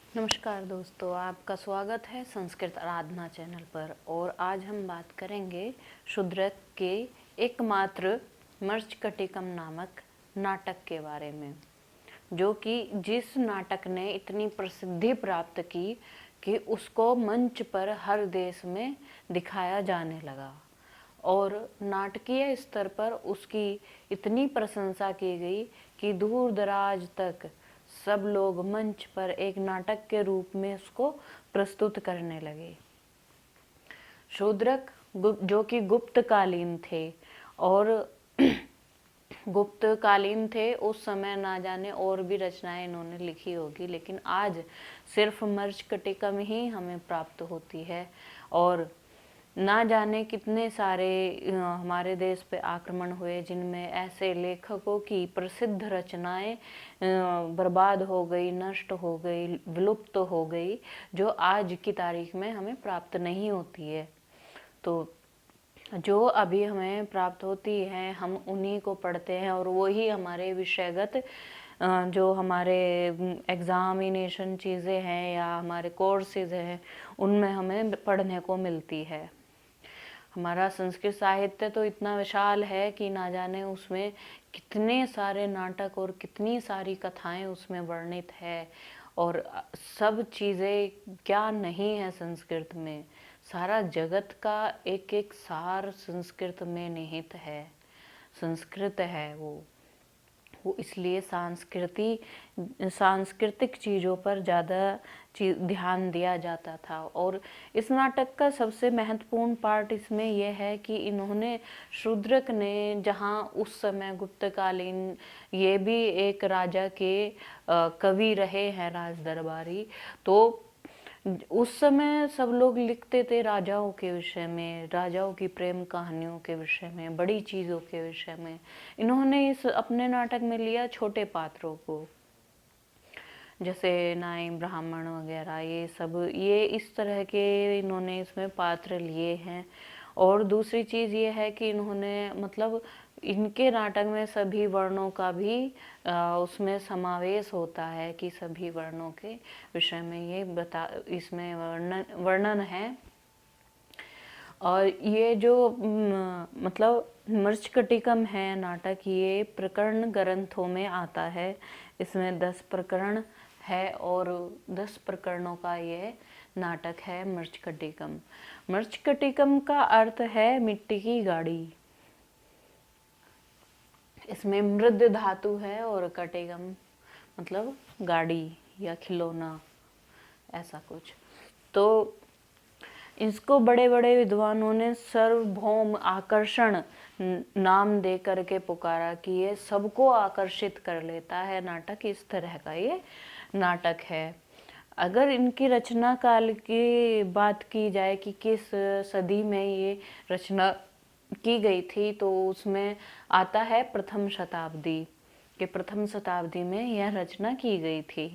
नमस्कार दोस्तों, आपका स्वागत है संस्कृत आराधना चैनल पर। और आज हम बात करेंगे शूद्रक के एकमात्र मृच्छकटिकम नामक नाटक के बारे में, जो कि जिस नाटक ने इतनी प्रसिद्धि प्राप्त की कि उसको मंच पर हर देश में दिखाया जाने लगा और नाटकीय स्तर पर उसकी इतनी प्रशंसा की गई कि दूर दराज तक सब लोग मंच पर एक नाटक के रूप में उसको प्रस्तुत करने लगे। शूद्रक जो कि गुप्तकालीन थे और गुप्तकालीन थे उस समय, ना जाने और भी रचनाएं इन्होंने लिखी होगी, लेकिन आज सिर्फ मृच्छकटिकम ही हमें प्राप्त होती है। और ना जाने कितने सारे हमारे देश पे आक्रमण हुए जिनमें ऐसे लेखकों की प्रसिद्ध रचनाएं बर्बाद हो गई, नष्ट हो गई, विलुप्त हो गई, जो आज की तारीख में हमें प्राप्त नहीं होती है। तो जो अभी हमें प्राप्त होती है हम उन्हीं को पढ़ते हैं और वही हमारे विषयगत जो हमारे एग्जामिनेशन चीज़ें हैं या हमारे कोर्सेज हैं उनमें हमें पढ़ने को मिलती है। हमारा संस्कृत साहित्य तो इतना विशाल है कि ना जाने उसमें कितने सारे नाटक और कितनी सारी कथाएं उसमें वर्णित है। और सब चीज़ें क्या नहीं है संस्कृत में, सारा जगत का एक एक सार संस्कृत में निहित है। संस्कृत है वो इसलिए सांस्कृतिक चीज़ों पर ज़्यादा ध्यान दिया जाता था। और इस नाटक का सबसे महत्वपूर्ण पार्ट इसमें यह है कि इन्होंने शूद्रक ने, जहाँ उस समय गुप्तकालीन ये भी एक राजा के कवि रहे हैं, राज दरबारी, तो उस समय सब लोग लिखते थे राजाओं के विषय में, राजाओं की प्रेम कहानियों के विषय में, बड़ी चीज़ों के विषय में। इन्होंने इस अपने नाटक में लिया छोटे पात्रों को, जैसे नाई, ब्राह्मण वगैरह, ये सब, ये इस तरह के इन्होंने इसमें पात्र लिए हैं। और दूसरी चीज़ ये है कि इन्होंने मतलब इनके नाटक में सभी वर्णों का भी उसमें समावेश होता है कि सभी वर्णों के विषय में ये इसमें वर्णन है। और ये जो मतलब मृच्छकटिकम है नाटक, ये प्रकरण ग्रंथों में आता है। इसमें 10 प्रकरण है और 10 प्रकरणों का ये नाटक है मृच्छकटिकम। मृच्छकटिकम का अर्थ है मिट्टी की गाड़ी। इसमें मृद धातु है और कटिकम मतलब गाड़ी या खिलौना, ऐसा कुछ। तो इसको बड़े बड़े विद्वानों ने सार्वभौम आकर्षण नाम दे करके पुकारा कि ये सबको आकर्षित कर लेता है नाटक। इस तरह का ये नाटक है। अगर इनकी रचना काल की बात की जाए कि किस सदी में ये रचना की गई थी, तो उसमें आता है प्रथम शताब्दी, के प्रथम शताब्दी में यह रचना की गई थी।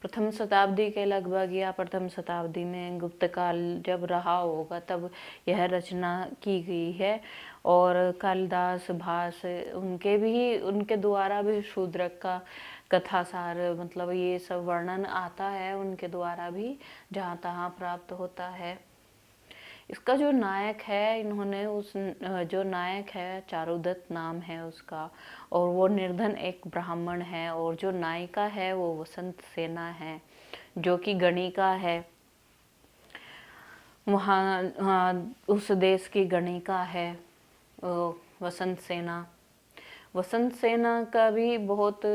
प्रथम शताब्दी के लगभग या प्रथम शताब्दी में गुप्त काल जब रहा होगा तब यह रचना की गई है। और कालिदास, भास, उनके द्वारा भी शूद्रक का कथासार मतलब ये सब वर्णन आता है, उनके द्वारा भी जहाँ तहाँ प्राप्त होता है। इसका जो नायक है, इन्होंने जो नायक है चारुदत्त नाम है उसका, और वो निर्धन एक ब्राह्मण है। और जो नायिका है वो वसंत सेना है, जो कि गणिका है, वहाँ उस देश की गणिका है वसंत सेना। वसंत सेना का भी बहुत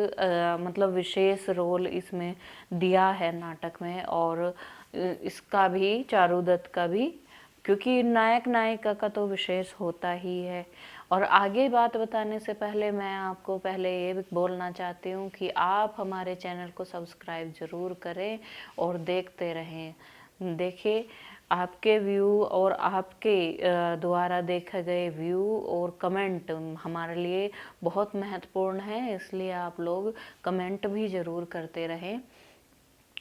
मतलब विशेष रोल इसमें दिया है नाटक में। और इसका भी, चारुदत्त का भी, क्योंकि नायक नायिका का तो विशेष होता ही है। और आगे बात बताने से पहले मैं आपको पहले ये बोलना चाहती हूँ कि आप हमारे चैनल को सब्सक्राइब ज़रूर करें और देखते रहें। देखिए, आपके व्यू और आपके द्वारा देखे गए व्यू और कमेंट हमारे लिए बहुत महत्वपूर्ण है, इसलिए आप लोग कमेंट भी ज़रूर करते रहें।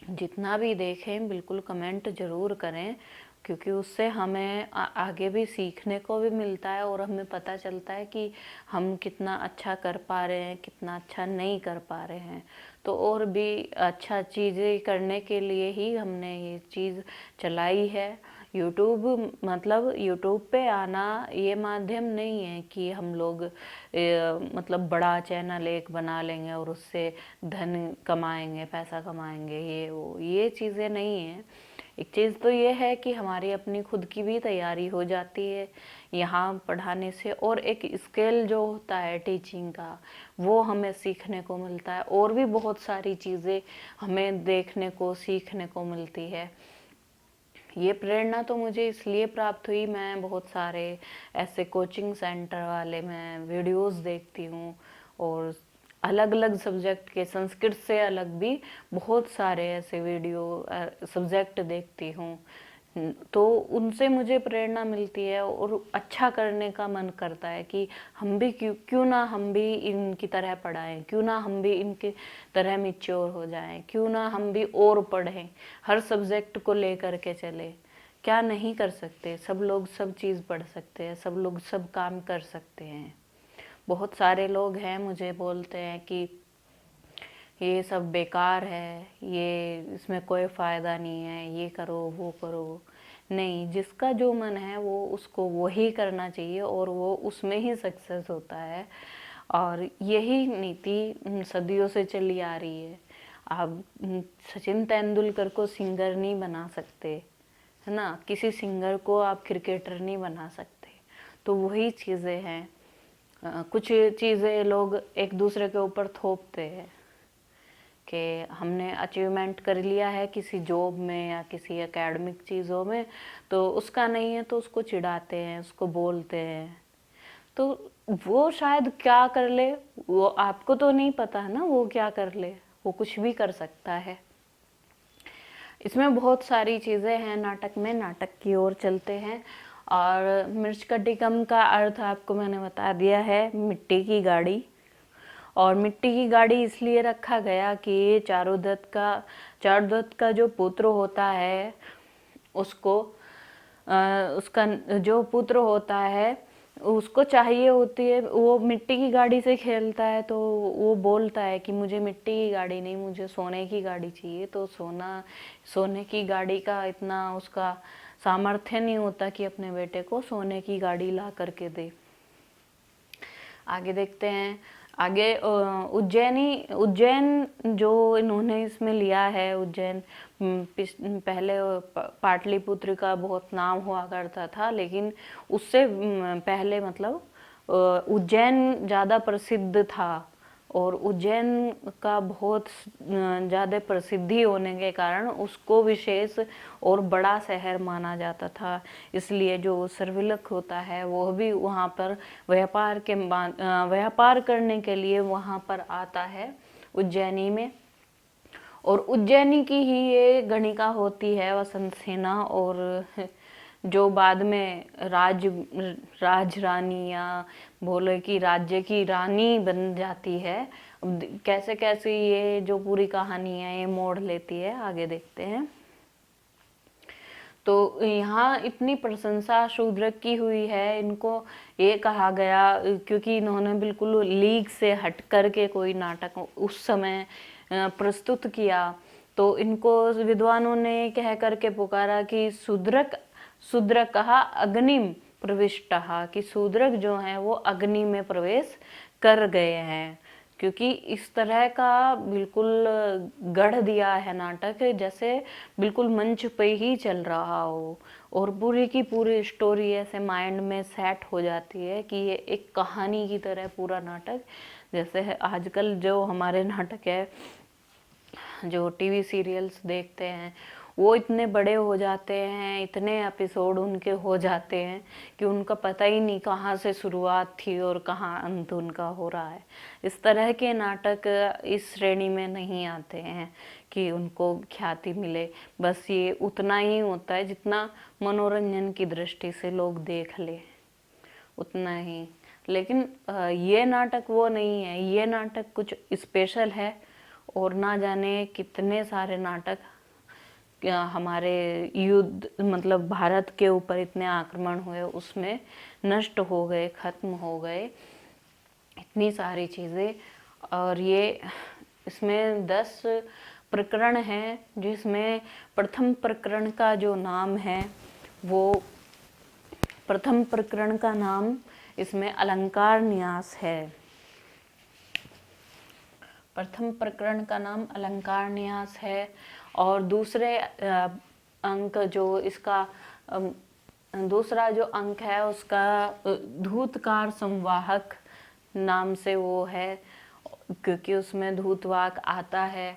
जितना भी देखें बिल्कुल कमेंट ज़रूर करें, क्योंकि उससे हमें आगे भी सीखने को भी मिलता है और हमें पता चलता है कि हम कितना अच्छा कर पा रहे हैं, कितना अच्छा नहीं कर पा रहे हैं। तो और भी अच्छा चीज़ें करने के लिए ही हमने ये चीज़ चलाई है। यूट्यूब मतलब यूट्यूब पे आना ये माध्यम नहीं है कि हम लोग मतलब बड़ा चैनल एक बना लेंगे और उससे धन कमाएंगे, पैसा कमाएंगे, ये वो ये चीज़ें नहीं है। एक चीज़ तो ये है कि हमारी अपनी खुद की भी तैयारी हो जाती है यहाँ पढ़ाने से, और एक स्किल जो होता है टीचिंग का वो हमें सीखने को मिलता है, और भी बहुत सारी चीज़ें हमें देखने को सीखने को मिलती है। ये प्रेरणा तो मुझे इसलिए प्राप्त हुई, मैं बहुत सारे ऐसे कोचिंग सेंटर वाले मैं वीडियोस देखती हूँ, और अलग अलग सब्जेक्ट के, संस्कृत से अलग भी बहुत सारे ऐसे वीडियो सब्जेक्ट देखती हूँ। तो उनसे मुझे प्रेरणा मिलती है और अच्छा करने का मन करता है कि हम भी क्यों ना हम भी इनकी तरह पढ़ाएं, क्यों ना हम भी इनके तरह मैच्योर हो जाएं, क्यों ना हम भी और पढ़ें, हर सब्जेक्ट को लेकर के चले। क्या नहीं कर सकते, सब लोग सब चीज़ पढ़ सकते हैं, सब लोग सब काम कर सकते हैं। बहुत सारे लोग हैं मुझे बोलते हैं कि ये सब बेकार है, ये इसमें कोई फ़ायदा नहीं है, ये करो वो करो। नहीं, जिसका जो मन है वो उसको वो ही करना चाहिए और वो उसमें ही सक्सेस होता है। और यही नीति सदियों से चली आ रही है। आप सचिन तेंदुलकर को सिंगर नहीं बना सकते, है ना, किसी सिंगर को आप क्रिकेटर नहीं बना सकते। तो वही चीज़ें हैं। कुछ चीज़ें लोग एक दूसरे के ऊपर थोपते हैं कि हमने अचीवमेंट कर लिया है किसी जॉब में या किसी एकेडमिक चीज़ों में, तो उसका नहीं है तो उसको चिढ़ाते हैं, उसको बोलते हैं। तो वो शायद क्या कर ले, वो आपको तो नहीं पता है ना, वो क्या कर ले, वो कुछ भी कर सकता है। इसमें बहुत सारी चीज़ें हैं नाटक में। नाटक की ओर चलते हैं। और मृच्छकटिकम का अर्थ आपको मैंने बता दिया है, मिट्टी की गाड़ी। और मिट्टी की गाड़ी इसलिए रखा गया कि चारुदत्त का जो पुत्र होता है उसको उसका जो पुत्र होता है उसको चाहिए होती है, वो मिट्टी की गाड़ी से खेलता है, तो वो बोलता है कि मुझे मिट्टी की गाड़ी नहीं, मुझे सोने की गाड़ी चाहिए। तो सोने की गाड़ी का इतना उसका सामर्थ्य नहीं होता कि अपने बेटे को सोने की गाड़ी ला करके दे। आगे देखते हैं। आगे उज्जैन जो इन्होंने इसमें लिया है, उज्जैन पहले पाटलिपुत्र का बहुत नाम हुआ करता था, लेकिन उससे पहले मतलब उज्जैन ज़्यादा प्रसिद्ध था। और उज्जैन का बहुत ज़्यादा प्रसिद्धि होने के कारण उसको विशेष और बड़ा शहर माना जाता था। इसलिए जो सर्विलक होता है वो भी वहाँ पर व्यापार करने के लिए वहाँ पर आता है उज्जैनी में। और उज्जैनी की ही ये गणिका होती है वसंत सेना, और जो बाद में राज रानी या बोले कि राज्य की रानी बन जाती है। कैसे कैसे ये जो पूरी कहानी है ये मोड़ लेती है, आगे देखते हैं। तो यहाँ इतनी प्रशंसा शूद्रक की हुई है, इनको ये कहा गया क्योंकि इन्होंने बिल्कुल लीग से हट कर के कोई नाटक उस समय प्रस्तुत किया। तो इनको विद्वानों ने कह करके पुकारा कि शूद्रक कहा अग्निम प्रविष्टः, कि शूद्रक जो है वो अग्नि में प्रवेश कर गए हैं। क्योंकि इस तरह का बिल्कुल गढ़ दिया है नाटक, जैसे बिल्कुल मंच पे ही चल रहा हो, और पूरी की पूरी स्टोरी ऐसे माइंड में सेट हो जाती है कि ये एक कहानी की तरह पूरा नाटक, जैसे आजकल जो हमारे नाटक है, जो टीवी सीरियल्स देखते हैं, वो इतने बड़े हो जाते हैं, इतने एपिसोड उनके हो जाते हैं कि उनका पता ही नहीं कहाँ से शुरुआत थी और कहाँ अंत उनका हो रहा है। इस तरह के नाटक इस श्रेणी में नहीं आते हैं कि उनको ख्याति मिले। बस ये उतना ही होता है जितना मनोरंजन की दृष्टि से लोग देख ले, उतना ही। लेकिन ये नाटक वो नहीं है, ये नाटक कुछ स्पेशल है। और ना जाने कितने सारे नाटक हमारे युद्ध मतलब भारत के ऊपर इतने आक्रमण हुए उसमें नष्ट हो गए, खत्म हो गए इतनी सारी चीज़ें। और ये इसमें 10 प्रकरण हैं, जिसमें प्रथम प्रकरण का जो नाम है वो प्रथम प्रकरण का नाम इसमें अलंकार न्यास है। प्रथम प्रकरण का नाम अलंकार न्यास है। और दूसरे अंक जो इसका दूसरा जो अंक है उसका धूतकार संवाहक नाम से वो है, क्योंकि उसमें धूतवाक आता है,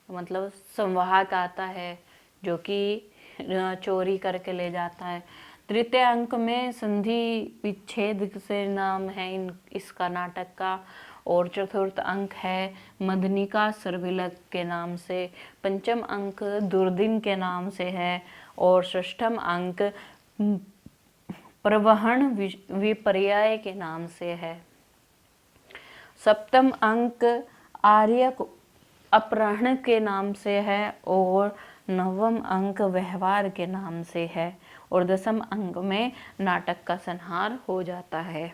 मतलब संवाहक आता है जो कि चोरी करके ले जाता है। तृतीय अंक में संधि विच्छेद से नाम है इसका नाटक का। और चतुर्थ अंक है मदनिका सर्विलक के नाम से। पंचम अंक दुर्दिन के नाम से है। और षष्ठम अंक प्रवहन विपर्याय के नाम से है। सप्तम अंक आर्यक अपहरण के नाम से है। और नवम अंक व्यवहार के नाम से है। और 10वें अंक में नाटक का संहार हो जाता है।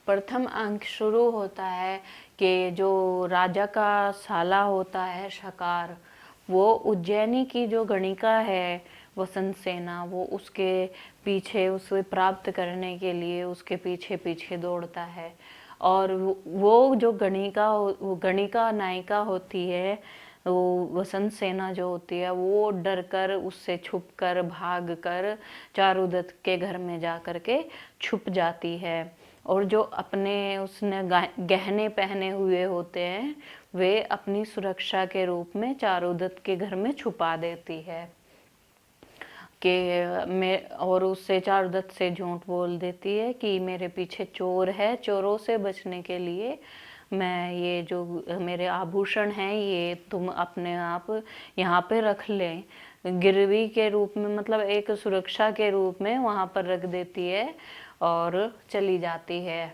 प्रथम अंक शुरू होता है कि जो राजा का साला होता है शकार, वो उज्जैनी की जो गणिका है वसंत सेना, वो उसके पीछे उसे प्राप्त करने के लिए उसके पीछे पीछे दौड़ता है। और वो जो गणिका नायिका होती है, वो वसंत सेना जो होती है, वो डर कर उससे छुप कर भाग कर चारुदत्त के घर में जा कर के छुप जाती है। और जो अपने उसने गहने पहने हुए होते हैं वे अपनी सुरक्षा के रूप में चारुदत्त के घर में छुपा देती है कि मैं, और उससे चारुदत्त से झूठ बोल देती है कि मेरे पीछे चोर है, चोरों से बचने के लिए मैं ये जो मेरे आभूषण हैं ये तुम अपने आप यहाँ पे रख लें, गिरवी के रूप में, मतलब एक सुरक्षा के रूप में वहाँ पर रख देती है और चली जाती है।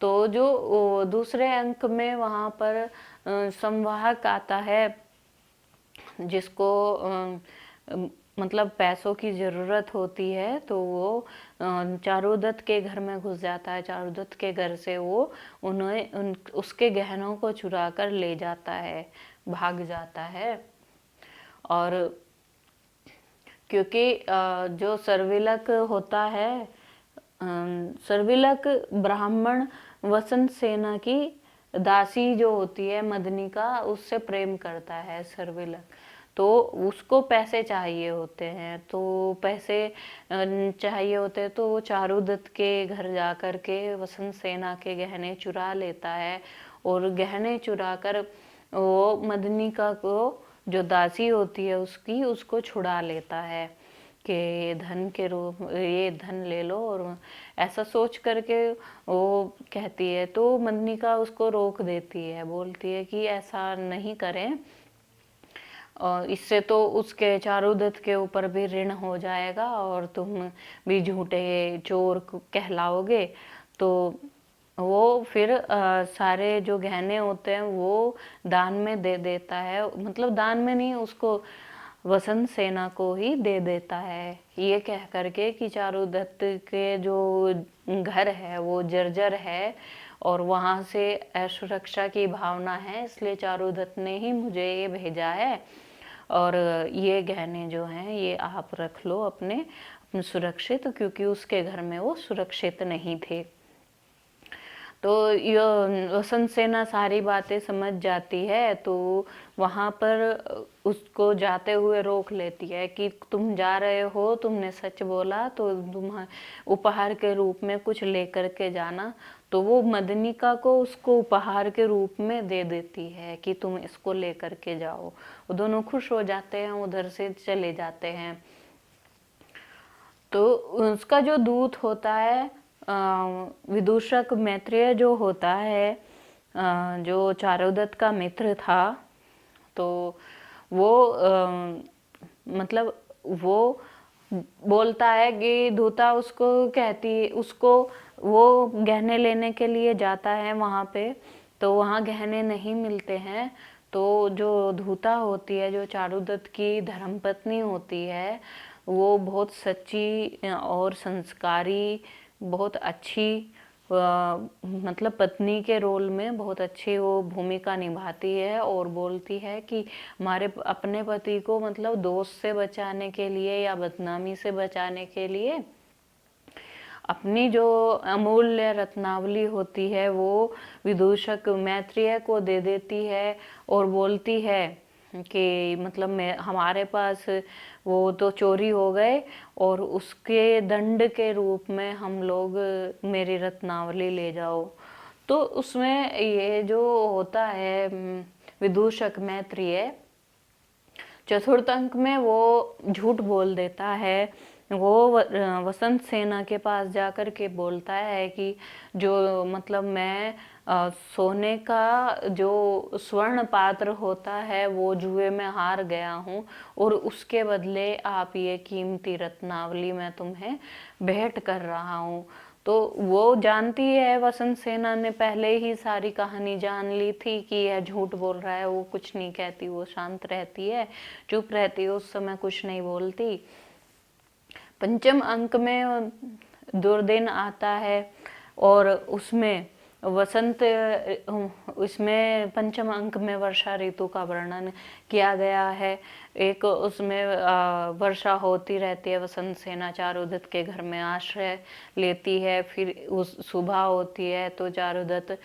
तो जो दूसरे अंक में वहाँ पर संवाहक आता है, जिसको मतलब पैसों की ज़रूरत होती है, तो वो चारुदत्त के घर में घुस जाता है। चारुदत्त के घर से वो उसके गहनों को चुरा कर ले जाता है, भाग जाता है। और क्योंकि जो सर्विलक होता है, सर्विलक ब्राह्मण वसंत सेना की दासी जो होती है मदनिका, उससे प्रेम करता है सर्विलक, तो उसको पैसे चाहिए होते हैं। तो पैसे चाहिए होते हैं तो वो चारुदत्त के घर जा कर के वसंत सेना के गहने चुरा लेता है। और गहने चुरा कर वो मदनिका को, जो दासी होती है उसकी, उसको छुड़ा लेता है कि धन के रूप ये धन ले लो। और ऐसा सोच करके वो कहती है, तो मदनिका उसको रोक देती है, बोलती है कि ऐसा नहीं करें, और इससे तो उसके चारुदत्त के ऊपर भी ऋण हो जाएगा और तुम भी झूठे चोर कहलाओगे। तो वो फिर सारे जो गहने होते हैं वो दान में दे देता है, मतलब दान में नहीं, उसको वसंत सेना को ही दे देता है, ये कह करके कि चारुदत्त के जो घर है वो जर्जर है और वहाँ से असुरक्षा की भावना है, इसलिए चारुदत्त ने ही मुझे ये भेजा है और ये गहने जो हैं ये आप रख लो अपने सुरक्षित, क्योंकि उसके घर में वो सुरक्षित नहीं थे। तो ये वसंत सेना सारी बातें समझ जाती है, तो वहाँ पर उसको जाते हुए रोक लेती है कि तुम जा रहे हो, तुमने सच बोला, तो तुम उपहार के रूप में कुछ लेकर के जाना। तो वो मदनिका को उसको उपहार के रूप में दे देती है कि तुम इसको लेकर के जाओ। वो दोनों खुश हो जाते हैं, उधर से चले जाते हैं। तो उसका जो दूत होता है विदूषक मैत्रेय जो होता है, जो चारुदत्त का मित्र था, तो वो मतलब वो बोलता है कि दूता उसको कहती, उसको वो गहने लेने के लिए जाता है वहाँ पे, तो वहाँ गहने नहीं मिलते हैं। तो तो जो धूता होती है, जो चारुदत्त की धर्मपत्नी होती है, वो बहुत सच्ची और संस्कारी, बहुत अच्छी मतलब पत्नी के रोल में बहुत अच्छी वो भूमिका निभाती है और बोलती है कि हमारे अपने पति को मतलब दोष से बचाने के लिए या बदनामी से बचाने के लिए अपनी जो अमूल्य रत्नावली होती है वो विदूषक मैत्रेय को दे देती है और बोलती है कि मतलब मैं हमारे पास वो तो चोरी हो गए और उसके दंड के रूप में हम लोग मेरी रत्नावली ले जाओ। तो उसमें ये जो होता है विदूषक मैत्रेय चतुर्थ अंक में वो झूठ बोल देता है। वो वसंत सेना के पास जाकर के बोलता है कि जो मतलब मैं सोने का जो स्वर्ण पात्र होता है वो जुए में हार गया हूँ और उसके बदले आप ये कीमती रत्नावली मैं तुम्हें भेंट कर रहा हूँ। तो वो जानती है, वसंत सेना ने पहले ही सारी कहानी जान ली थी कि यह झूठ बोल रहा है। वो कुछ नहीं कहती, वो शांत रहती है, चुप रहती है, उस समय कुछ नहीं बोलती। पंचम अंक में दुर्दिन आता है और उसमें वसंत, इसमें पंचम अंक में वर्षा ऋतु का वर्णन किया गया है। एक उसमें वर्षा होती रहती है, वसंत सेना चारुदत्त के घर में आश्रय लेती है। फिर उस सुबह होती है तो चारुदत्त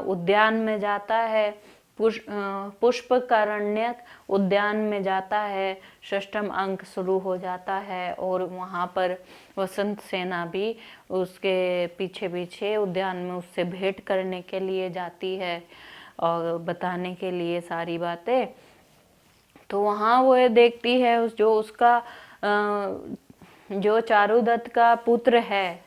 उद्यान में जाता है, पुष्पकारण्यक उद्यान में जाता है। षष्ठम अंक शुरू हो जाता है और वहाँ पर वसंत सेना भी उसके पीछे पीछे उद्यान में उससे भेंट करने के लिए जाती है और बताने के लिए सारी बातें। तो वहाँ वो ये देखती है जो उसका जो चारुदत्त का पुत्र है,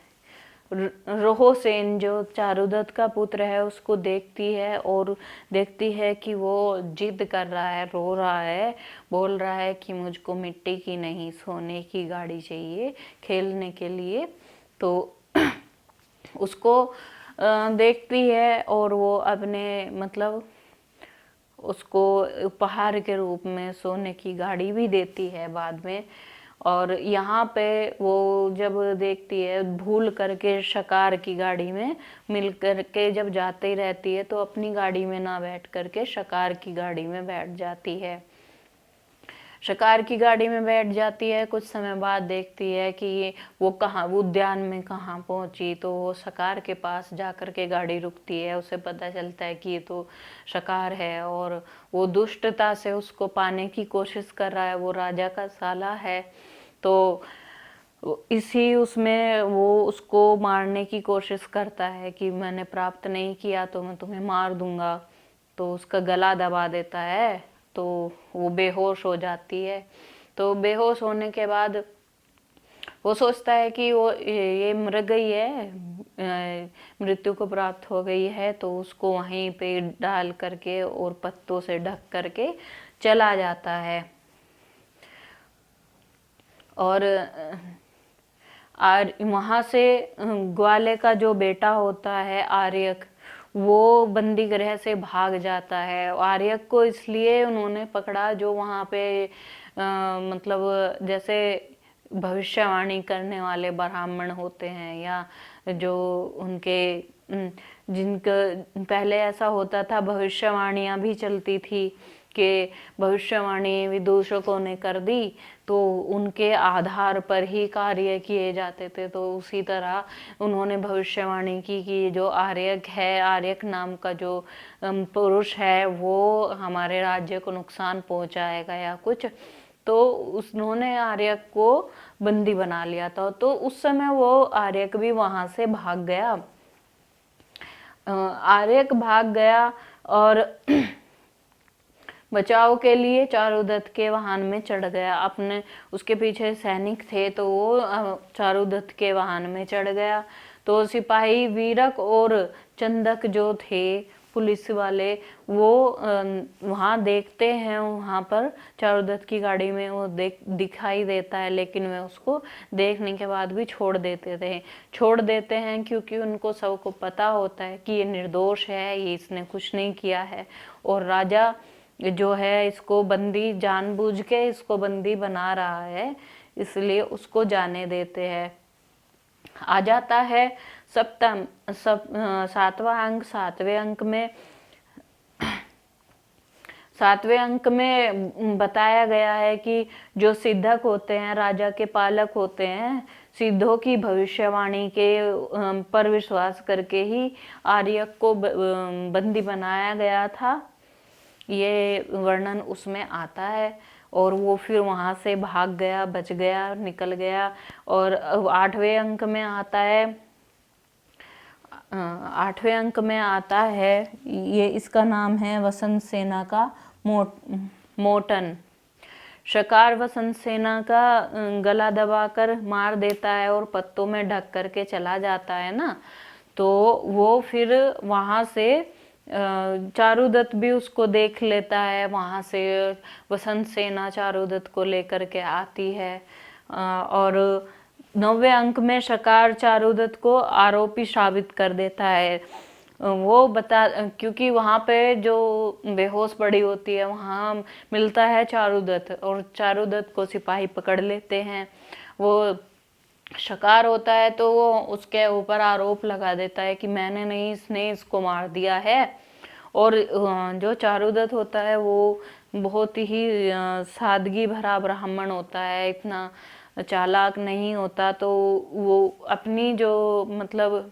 रोहोसेन जो चारुदत्त का पुत्र है, उसको देखती है और देखती है कि वो जिद कर रहा है, रो रहा है, बोल रहा है कि मुझको मिट्टी की नहीं सोने की गाड़ी चाहिए खेलने के लिए। तो उसको देखती है और वो अपने मतलब उसको उपहार के रूप में सोने की गाड़ी भी देती है बाद में। और यहाँ पे वो जब देखती है, भूल करके शिकार की गाड़ी में मिल करके जब जाती रहती है तो अपनी गाड़ी में ना बैठ करके शिकार की गाड़ी में बैठ जाती है। शिकार की गाड़ी में बैठ जाती है, कुछ समय बाद देखती है कि वो कहाँ उद्यान में कहाँ पहुंची। तो वो शिकार के पास जाकर के गाड़ी रुकती है, उसे पता चलता है कि ये तो शिकार है और वो दुष्टता से उसको पाने की कोशिश कर रहा है। वो राजा का साला है, तो इसी उसमें वो उसको मारने की कोशिश करता है कि मैंने प्राप्त नहीं किया तो मैं तुम्हें मार दूंगा। तो उसका गला दबा देता है तो वो बेहोश हो जाती है। तो बेहोश होने के बाद वो सोचता है कि वो ये मर गई है, मृत्यु को प्राप्त हो गई है। तो उसको वहीं पे डाल करके और पत्तों से ढक करके चला जाता है। और वहाँ से ग्वाले का जो बेटा होता है आर्यक, वो बंदी गृह से भाग जाता है। आर्यक को इसलिए उन्होंने पकड़ा जो वहाँ पे मतलब जैसे भविष्यवाणी करने वाले ब्राह्मण होते हैं या जो उनके जिनका पहले ऐसा होता था, भविष्यवाणियाँ भी चलती थी कि भविष्यवाणी विदूषकों ने कर दी तो उनके आधार पर ही कार्य किए जाते थे। तो उसी तरह उन्होंने भविष्यवाणी की कि जो आर्यक है, आर्यक नाम का जो पुरुष है वो हमारे राज्य को नुकसान पहुंचाएगा या कुछ। तो उन्होंने आर्यक को बंदी बना लिया था। तो उस समय वो आर्यक भी वहां से भाग गया। आर्यक भाग गया और बचाव के लिए चारुदत्त के वाहन में चढ़ गया। अपने उसके पीछे सैनिक थे तो वो चारुदत्त के वाहन में चढ़ गया। तो सिपाही वीरक और चंदक जो थे पुलिस वाले, वो वहाँ देखते हैं, वहाँ पर चारुदत्त की गाड़ी में वो दिखाई देता है, लेकिन वे उसको देखने के बाद भी छोड़ देते हैं क्योंकि उनको सबको पता होता है कि ये निर्दोष है, ये इसने कुछ नहीं किया है। और राजा जो है इसको बंदी, जानबूझ के इसको बंदी बना रहा है, इसलिए उसको जाने देते हैं। आ जाता है सप्तम सातवां अंक। सातवें अंक में बताया गया है कि जो सिद्धक होते हैं, राजा के पालक होते हैं, सिद्धों की भविष्यवाणी के पर विश्वास करके ही आर्यक को बंदी बनाया गया था, ये वर्णन उसमें आता है। और वो फिर वहां से भाग गया, बच गया, निकल गया। और 8वें अंक में आता है, 8वें अंक में आता है, ये इसका नाम है वसंत सेना का मोटन। शकार वसंत सेना का गला दबाकर मार देता है और पत्तों में ढक करके चला जाता है ना, तो वो फिर वहां से चारुदत्त भी उसको देख लेता है। वहां से वसंत सेना चारुदत्त को लेकर के आती है। और 9वें अंक में शकार चारुदत्त को आरोपी साबित कर देता है। वो क्योंकि वहां पे जो बेहोश पड़ी होती है, वहां मिलता है चारुदत्त, और चारुदत्त को सिपाही पकड़ लेते हैं। वो शकार होता है तो वो उसके ऊपर आरोप लगा देता है कि मैंने नहीं, इसने इसको मार दिया है। और जो चारुदत्त होता है वो बहुत ही सादगी भरा ब्राह्मण होता है, इतना चालाक नहीं होता, तो वो अपनी जो मतलब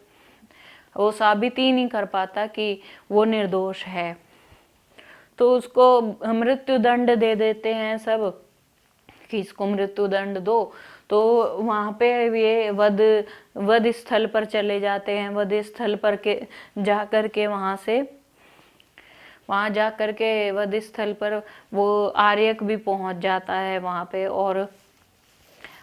वो साबित ही नहीं कर पाता कि वो निर्दोष है, तो उसको मृत्यु दंड दे देते हैं सब कि इसको मृत्यु दंड दो। तो वहां पे ये वध स्थल पर चले जाते हैं। वध स्थल पर के जा करके वहां जा करके वध स्थल पर वो आर्यक भी पहुंच जाता है वहां पे, और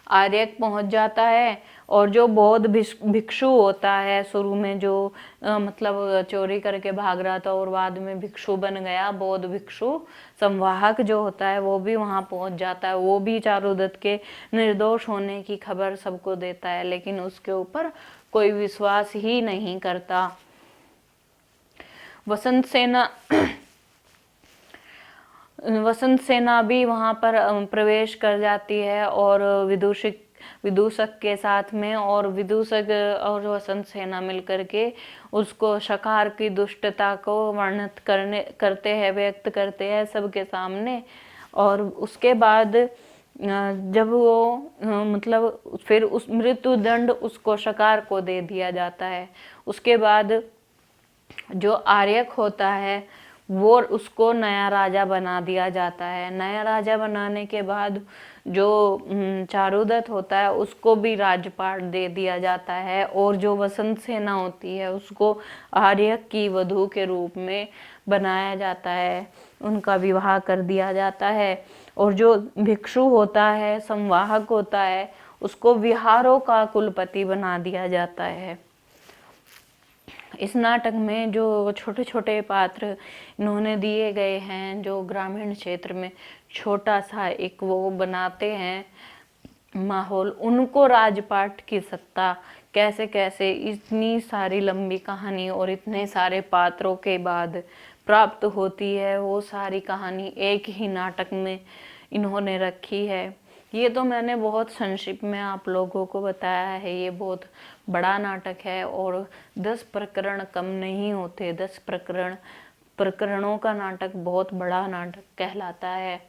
आर्यक पहुंच जाता है। और जो बौद्ध भिक्षु होता है, शुरू में जो मतलब चोरी करके भाग रहा था और बाद में भिक्षु बन गया, बौद्ध भिक्षु संवाहक जो होता है, वो भी वहां पहुंच जाता है। वो भी चारुदत्त के निर्दोष होने की खबर सबको देता है, लेकिन उसके ऊपर कोई विश्वास ही नहीं करता। वसंत सेना भी वहां पर प्रवेश कर जाती है, और विदूषक के साथ में, और विदूषक और वसंत सेना मिलकर के उसको शकार की दुष्टता को वर्णित करते हैं, व्यक्त करते हैं सबके सामने। और उसके बाद जब वो मतलब फिर उस मृत्यु दंड उसको शकार को दे दिया जाता है। उसके बाद जो आर्यक होता है वो उसको नया राजा बना दिया जाता है। नया राजा बनाने के बाद जो चारुदत्त होता है उसको भी राजपाट दे दिया जाता है, और जो वसंत सेना होती है उसको आर्यक की वधू के रूप में बनाया जाता है, उनका विवाह कर दिया जाता है। और जो भिक्षु होता है, संवाहक होता है, उसको विहारों का कुलपति बना दिया जाता है। इस नाटक में जो छोटे छोटे पात्र इन्होंने दिए गए हैं, जो ग्रामीण क्षेत्र में छोटा सा एक वो बनाते हैं माहौल, उनको राजपाट की सत्ता कैसे कैसे इतनी सारी लंबी कहानी और इतने सारे पात्रों के बाद प्राप्त होती है, वो सारी कहानी एक ही नाटक में इन्होंने रखी है। ये तो मैंने बहुत संक्षिप्त में आप लोगों को बताया है। ये बहुत बड़ा नाटक है और 10 प्रकरण कम नहीं होते। 10 प्रकरणों का नाटक बहुत बड़ा नाटक कहलाता है।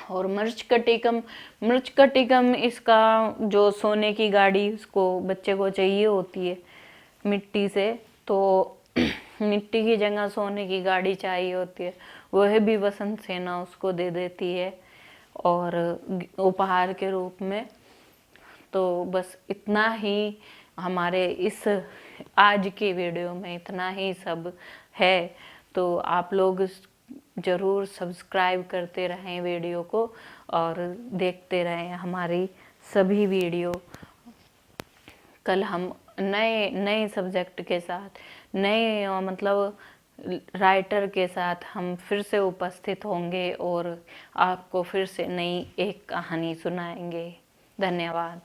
और मृच्छकटिकम इसका जो सोने की गाड़ी उसको बच्चे को चाहिए होती है मिट्टी से, तो मिट्टी की जगह सोने की गाड़ी चाहिए होती है, वह भी वसंत सेना उसको दे देती है और उपहार के रूप में। तो बस इतना ही हमारे इस आज की वीडियो में, इतना ही सब है। तो आप लोग ज़रूर सब्सक्राइब करते रहें वीडियो को और देखते रहें हमारी सभी वीडियो। कल हम नए सब्जेक्ट के साथ, नए मतलब राइटर के साथ हम फिर से उपस्थित होंगे और आपको फिर से नई एक कहानी सुनाएंगे। धन्यवाद।